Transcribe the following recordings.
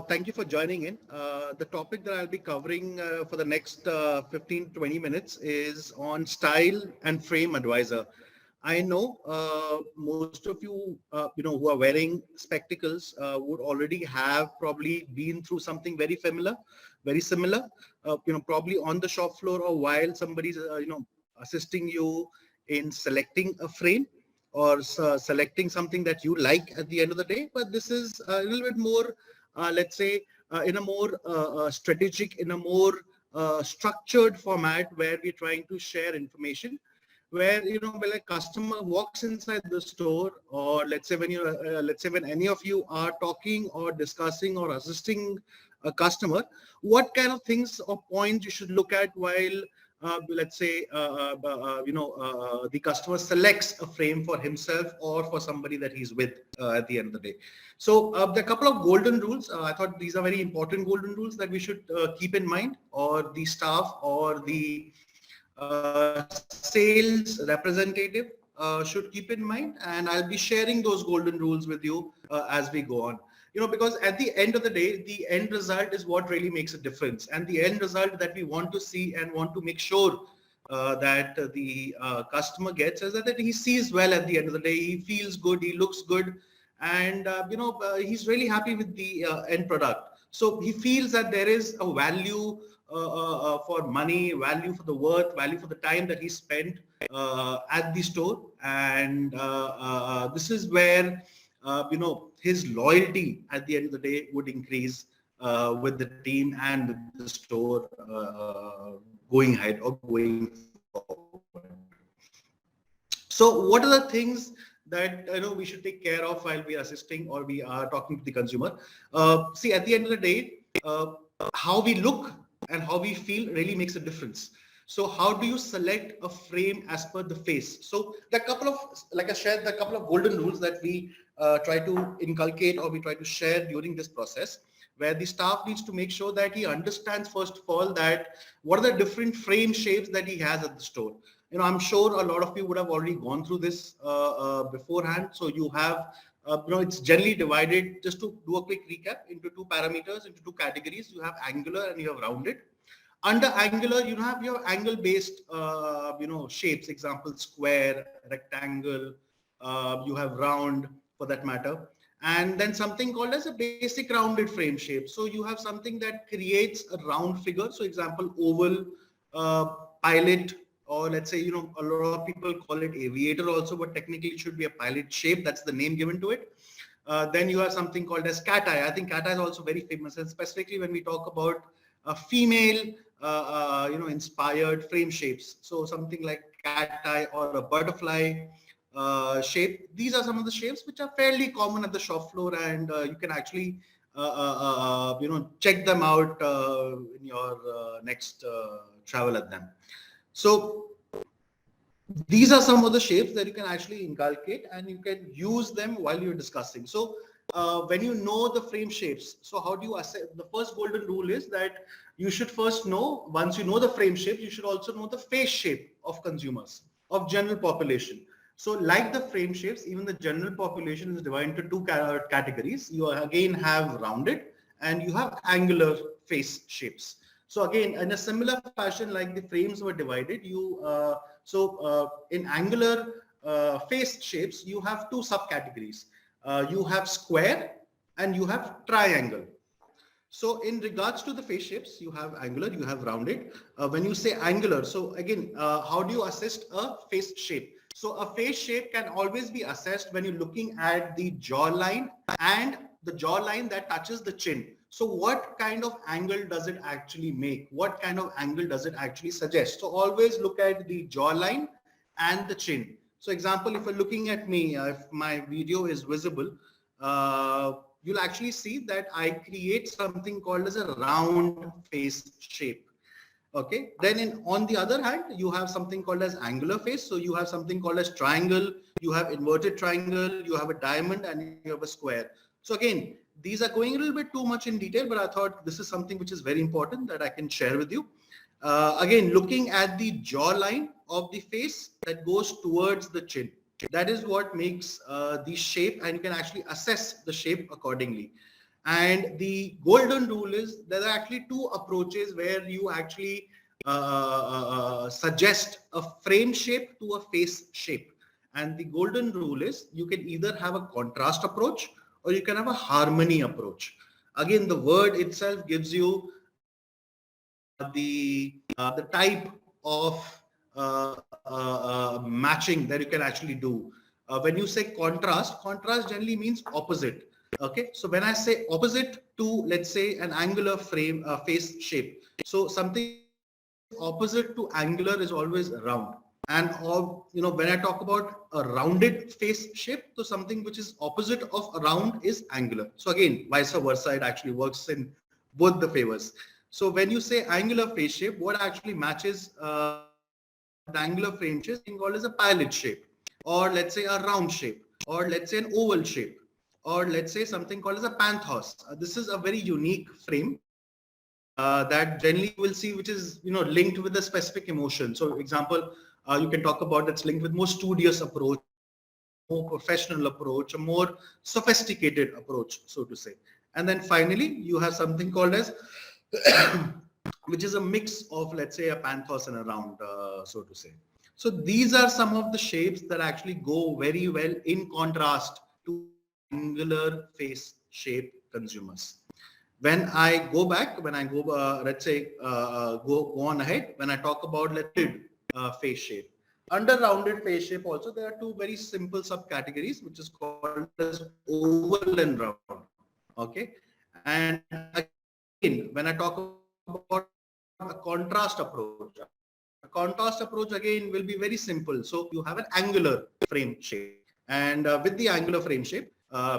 thank you for joining in. The topic that I'll be covering for the next 15-20 minutes is on style and frame advisor. I know most of you, who are wearing spectacles would already have probably been through something very similar, probably on the shop floor or while somebody's, assisting you in selecting a frame or selecting something that you like at the end of the day. But this is a little bit more, let's say, in a more strategic, in a more structured format where we're trying to share information. Where when a customer walks inside the store, or let's say when any of you are talking or discussing or assisting a customer, what kind of things or points you should look at while the customer selects a frame for himself or for somebody that he's with at the end of the day. So there are a couple of golden rules. I thought these are very important golden rules that we should keep in mind, or the staff or the sales representative should keep in mind, and I'll be sharing those golden rules with you as we go on. Because at the end of the day, the end result is what really makes a difference, and the end result that we want to see and want to make sure that the customer gets is that he sees well at the end of the day, he feels good, he looks good, and he's really happy with the end product. So he feels that there is a value for money, value for the worth, value for the time that he spent at the store, and this is where his loyalty at the end of the day would increase with the team and with the store going ahead or going forward. So what are the things that we should take care of while we are assisting or we are talking to the consumer? See, at the end of the day, how we look and how we feel really makes a difference. So how do you select a frame as per the face? So the couple of, like I shared, the couple of golden rules that we try to inculcate or we try to share during this process, where the staff needs to make sure that he understands, first of all, that what are the different frame shapes that he has at the store. I'm sure a lot of you would have already gone through this beforehand. So you have, it's generally divided, just to do a quick recap, into two parameters, into two categories. You have angular and you have rounded. Under angular, you have your angle-based, shapes, example, square, rectangle, you have round for that matter. And then something called as a basic rounded frame shape. So you have something that creates a round figure. So example, oval, pilot, or let's say, a lot of people call it aviator also, but technically it should be a pilot shape. That's the name given to it. Then you have something called as cat eye. I think cat eye is also very famous, and specifically when we talk about female, inspired frame shapes. So something like cat eye or a butterfly shape. These are some of the shapes which are fairly common at the shop floor, and you can actually, check them out in your next travel at them. So these are some of the shapes that you can actually inculcate and you can use them while you're discussing. So when you know the frame shapes, so how do you assess? The first golden rule is that you should first know, once you know the frame shape, you should also know the face shape of consumers, of general population. So like the frame shapes, even the general population is divided into two categories. You again have rounded and you have angular face shapes. So again, in a similar fashion, like the frames were divided, in angular face shapes, you have two subcategories. You have square and you have triangle. So in regards to the face shapes, you have angular, you have rounded. When you say angular, so again, how do you assess a face shape? So a face shape can always be assessed when you're looking at the jawline and the jawline that touches the chin. So what kind of angle does it actually make? What kind of angle does it actually suggest? So always look at the jawline and the chin. So example, if you're looking at me, if my video is visible, you'll actually see that I create something called as a round face shape. Okay, then on the other hand, you have something called as angular face. So you have something called as triangle, you have inverted triangle, you have a diamond, and you have a square. So again, these are going a little bit too much in detail, but I thought this is something which is very important that I can share with you. Again, looking at the jawline of the face that goes towards the chin. That is what makes the shape, and you can actually assess the shape accordingly. And the golden rule is there are actually two approaches where you actually suggest a frame shape to a face shape. And the golden rule is you can either have a contrast approach or you can have a harmony approach. Again, the word itself gives you the type of matching that you can actually do. When you say contrast, contrast generally means opposite. Okay, so when I say opposite to, let's say, an angular frame face shape, so something opposite to angular is always round. And when I talk about a rounded face shape, so something which is opposite of a round is angular. So again, vice versa, it actually works in both the favors. So when you say angular face shape, what actually matches the angular frame shape is called as a pilot shape, or let's say a round shape, or let's say an oval shape, or let's say something called as a panthos. This is a very unique frame that generally you will see, which is linked with a specific emotion. So example, you can talk about that's linked with more studious approach, more professional approach, a more sophisticated approach, so to say. And then finally, you have something called as which is a mix of, let's say, a panthos and a round, so to say. So these are some of the shapes that actually go very well in contrast to angular face shape consumers. When I go back, let's say, go on ahead, when I talk about rounded face shape. Under rounded face shape also, there are two very simple subcategories, which is called as oval and round. Okay. And again, when I talk about a contrast approach again will be very simple. So you have an angular frame shape, and with the angular frame shape,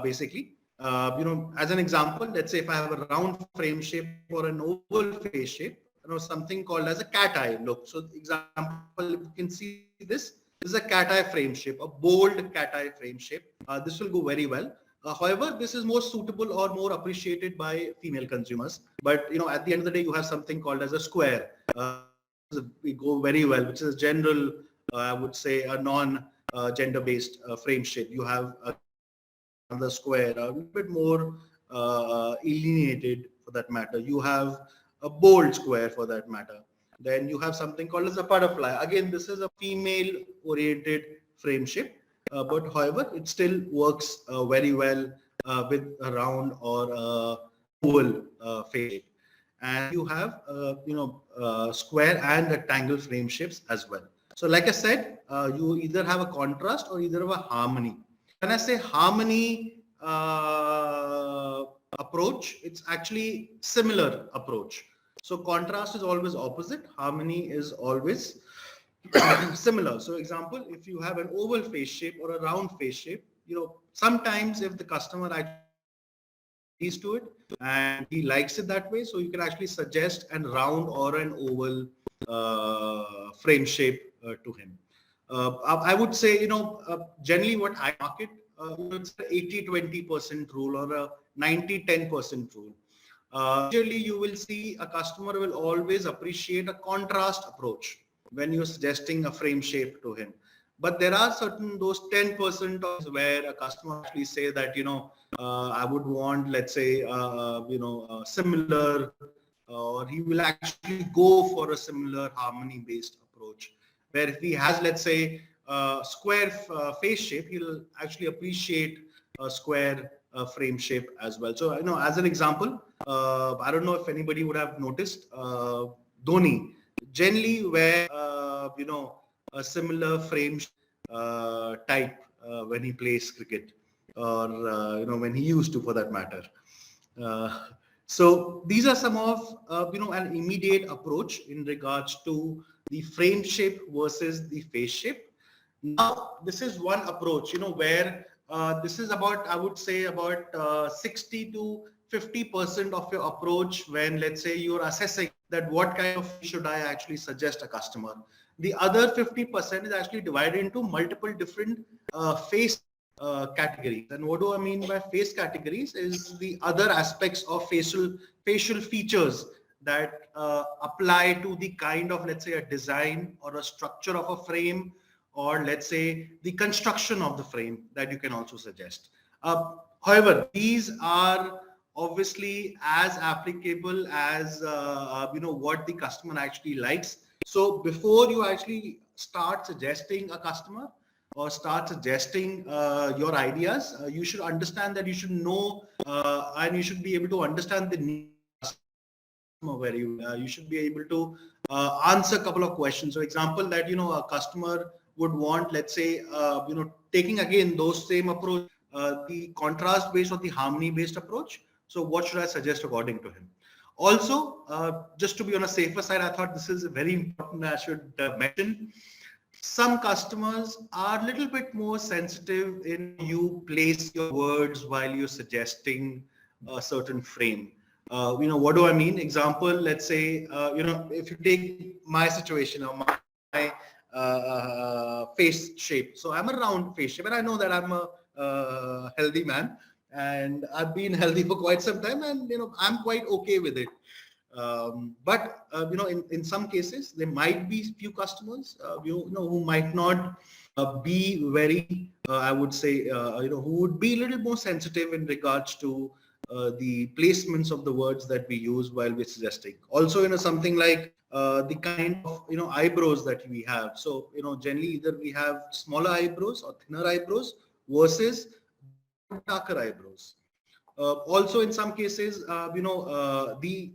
basically, as an example, let's say if I have a round frame shape or an oval face shape, something called as a cat eye look. So example, you can see this is a cat eye frame shape, a bold cat eye frame shape. This will go very well. However, this is more suitable or more appreciated by female consumers. But at the end of the day, you have something called as a square. We go very well, which is a general, I would say, a non-gender-based frame shape. You have another square, a little bit more alienated for that matter. You have a bold square for that matter. Then you have something called as a butterfly. Again, this is a female-oriented frame shape. But however, it still works very well with a round or oval face shape. And you have square and rectangle frame shapes as well. So like I said, you either have a contrast or either have a harmony. When I say harmony approach, it's actually similar approach. So contrast is always opposite, harmony is always similar. So example, if you have an oval face shape or a round face shape, sometimes if the customer actually agrees to it and he likes it that way, so you can actually suggest an round or an oval frame shape to him. I would say, generally what I market, it's an 80-20% rule or a 90-10% rule. Usually you will see a customer will always appreciate a contrast approach when you're suggesting a frame shape to him. But there are those 10% where a customer actually say that, I would want, let's say, similar, or he will actually go for a similar harmony-based approach. Where if he has, let's say, a square face shape, he'll actually appreciate a square frame shape as well. So, as an example, I don't know if anybody would have noticed, Dhoni generally wear, a similar frame type when he plays cricket, or when he used to, for that matter. So these are some of an immediate approach in regards to the frame shape versus the face shape. Now this is one approach, where this is about, I would say, about 60 to 50% of your approach when, let's say, you're assessing that what kind of should I actually suggest a customer. The other 50% is actually divided into multiple different face categories. And what do I mean by face categories is the other aspects of facial features that apply to the kind of, let's say, a design or a structure of a frame, or let's say the construction of the frame that you can also suggest. However, these are obviously as applicable as what the customer actually likes. So before you actually start suggesting a customer or start suggesting your ideas, you should understand that you should know and you should be able to understand the needs very well. You should be able to answer a couple of questions. So example that a customer would want, let's say taking again those same approach, the contrast based or the harmony based approach. So what should I suggest according to him? Also, just to be on a safer side, I thought this is very important. I should mention some customers are a little bit more sensitive in you place your words while you're suggesting a certain frame. What do I mean? Example, let's say, if you take my situation or my face shape. So I'm a round face shape, and I know that I'm a healthy man, and I've been healthy for quite some time, and I'm quite okay with it. But in some cases, there might be few customers, who might not be very, I would say, who would be a little more sensitive in regards to the placements of the words that we use while we're suggesting. Also, something like the kind of eyebrows that we have. So generally either we have smaller eyebrows or thinner eyebrows versus darker eyebrows. Also, in some cases, the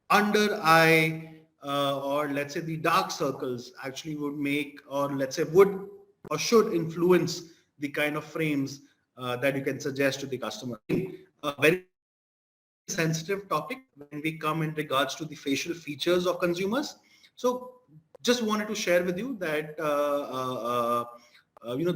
under eye or let's say the dark circles actually would make, or let's say would or should influence the kind of frames that you can suggest to the customer. A very sensitive topic when we come in regards to the facial features of consumers. So just wanted to share with you that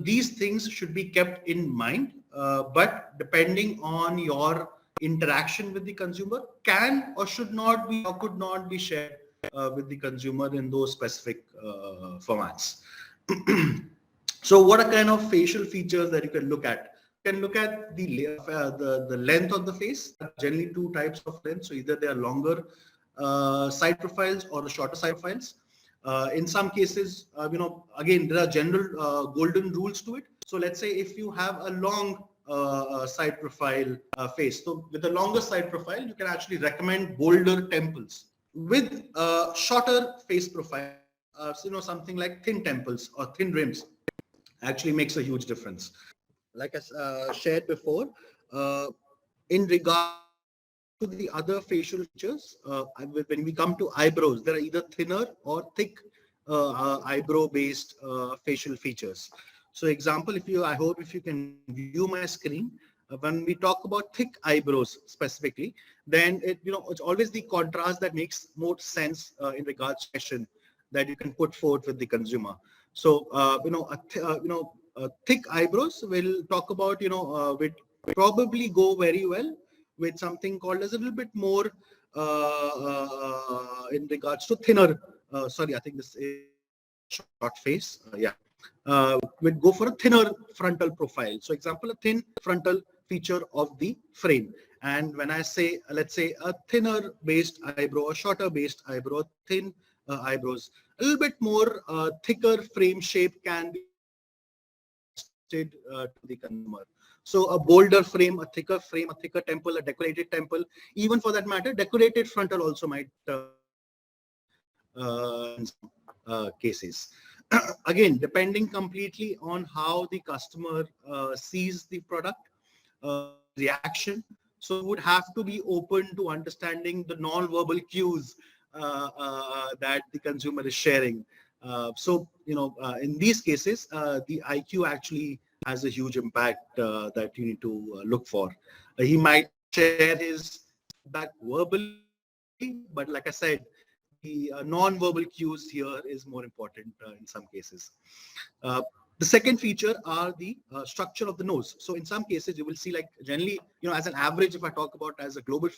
these things should be kept in mind, but depending on your interaction with the consumer, can or should not be or could not be shared with the consumer in those specific formats. So what are kind of facial features that you can look at? You can look at the length of the face. Generally two types of length. So either they are longer side profiles or the shorter side profiles. In some cases, again, there are general golden rules to it. So let's say if you have a long side profile face. So with a longer side profile, you can actually recommend bolder temples. With shorter face profile, something like thin temples or thin rims actually makes a huge difference. Like I shared before, in regard to the other facial features, when we come to eyebrows, there are either thinner or thick eyebrow-based facial features. So example, I hope if you can view my screen, when we talk about thick eyebrows specifically, then it's always the contrast that makes more sense in regards to question that you can put forth with the consumer. So thick eyebrows we'll talk about, will probably go very well with something called as a little bit more in regards to thinner. Sorry, I think this is short face. We'd go for a thinner frontal profile. So example, a thin frontal feature of the frame. And when I say, let's say a thinner based eyebrow, a shorter based eyebrow, thin eyebrows, a little bit more thicker frame shape can be suggested to the consumer. So a bolder frame, a thicker temple, a decorated temple, even for that matter, decorated frontal also might in some cases. Again, depending completely on how the customer sees the product, reaction. So would have to be open to understanding the non-verbal cues that the consumer is sharing. In these cases, the IQ actually has a huge impact that you need to look for. He might share his feedback verbally, but like I said, the non-verbal cues here is more important in some cases. The second feature are the structure of the nose. So in some cases, you will see, like generally, as an average, if I talk about as a global